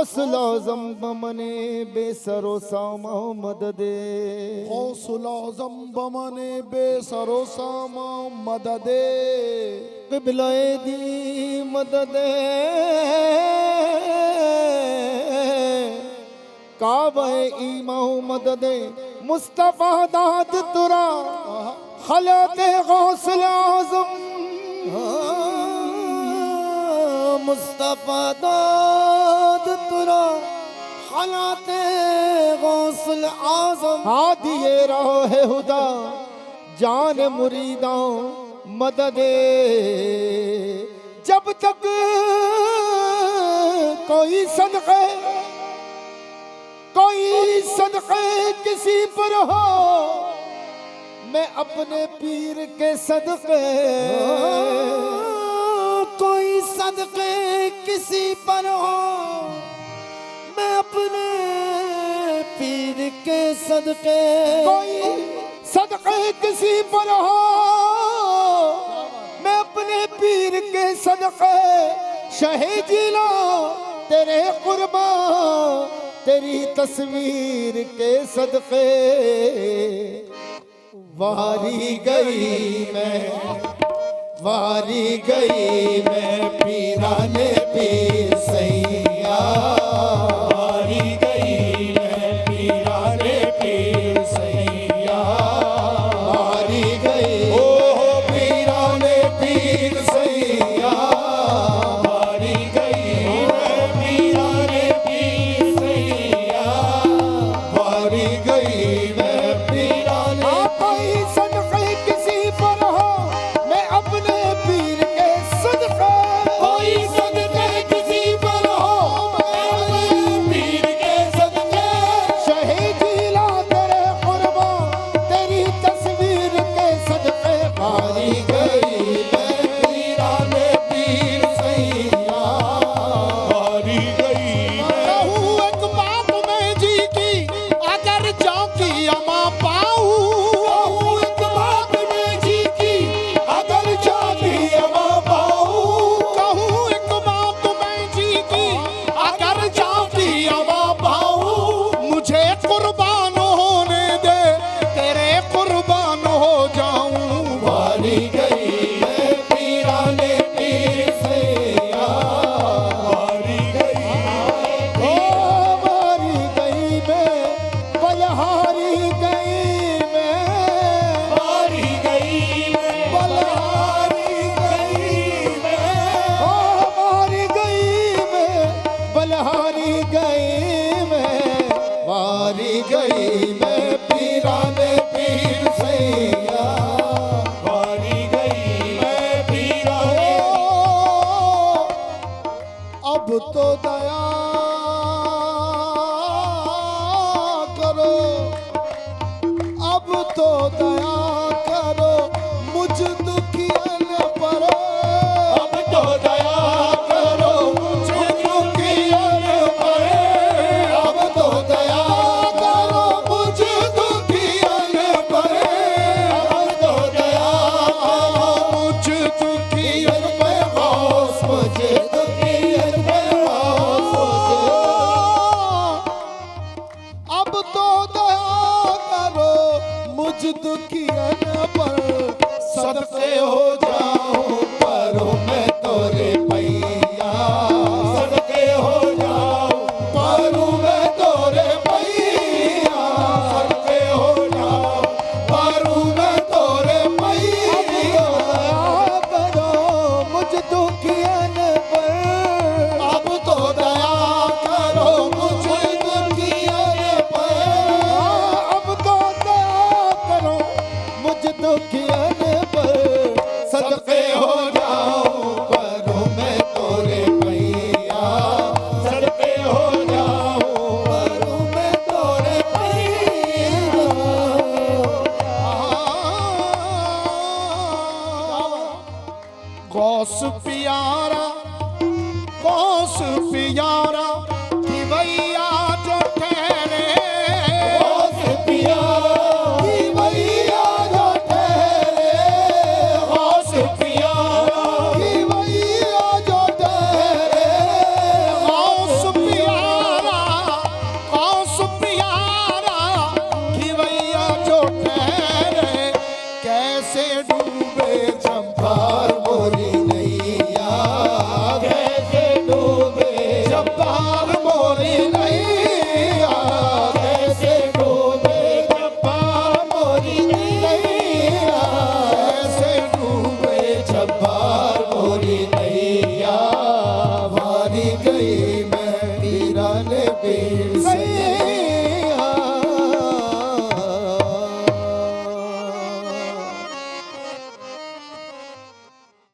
हौसला ज़म्ब मने बेसरो सामा मददे हौसला ज़म्ब मने बेसरो सामा मददे क़िबलाए दी मददे काबे ईमाओ मददे मुस्तफ़ा दाद तुरा खलाते गौसला आज़म मुस्तफ़ा दाद तुरा खलाते गौसल आज़म हादिए राह हुदा जान मुरीदा मददे जब तक कोई सदक़े किसी पर हो मैं अपने पीर के सदक़े कोई सदक़े किसी पर हो मैं अपने पीर के सदक़े कोई सदक़े किसी पर हो मैं अपने पीर के सदक़े शहे जिला तेरे कुर्बान तेरी तस्वीर के सदक़े वारी गई मैं पीराने पीर सैया वारी गई मैं पीराने पीर सैया वारी गई ओ पीराने पीर सैया वारी गई मैं पीराने पीर सैया वारी गई मैं पीराने कोई सदक़े किसी पर हो मैं अपने पीर के सदक़े कोई सदक़े किसी पर हो मैं अपने पीर के सदक़े शहीद जिला तेरे कुर्बान तेरी तस्वीर के सदक़े वारी गई मैं पीराने पीर सैया वारी गई मैं एक बाप में जी की अगर चौकी अमा पाऊं एक बाप में जी की अगर चौकी अमा पाऊं कहूँ एक बाप में जी की अगर चौकी अमा पाऊं मुझे कुर्बान होने दे तेरे कुर्बान हो जाऊं वारी गई मैं पीराने पीर सैया वारी गई ओ वारी गई मैं बलहारी गई मैं वारी गई मैं बलहारी गई मैं ओ वारी गई मैं बलहारी गई मैं वारी गई मैं पीराने पीर सैया वारी गई मैं पीराने अब तो दया करो अब तो दया करो मुझ दुखियन पर अब तो दया करो मुझ दुखियन पर अब तो दया करो मुझ दुखियन पर अब तो दया करो मुझ दुखियन पर गौस मुझे दुखियन पर गौस अब तो दया करो मुझ दुखियन पर सदक़े हो जाऊं परो मैं तोरे पैया सदक़े हो जाऊं परो मैं तोरे पैया सदक़े हो जाऊं परो मैं तोरे पैया करो मुझ दुखियन पर अब तो दया करो मुझ दुखियन पर अब तो दया करो मुझ दुखियन पर सदक़े हो जाऊं परो मैं तोरे पैया सदक़े हो जाऊं परो मैं तोरे पैया गौस प्यारा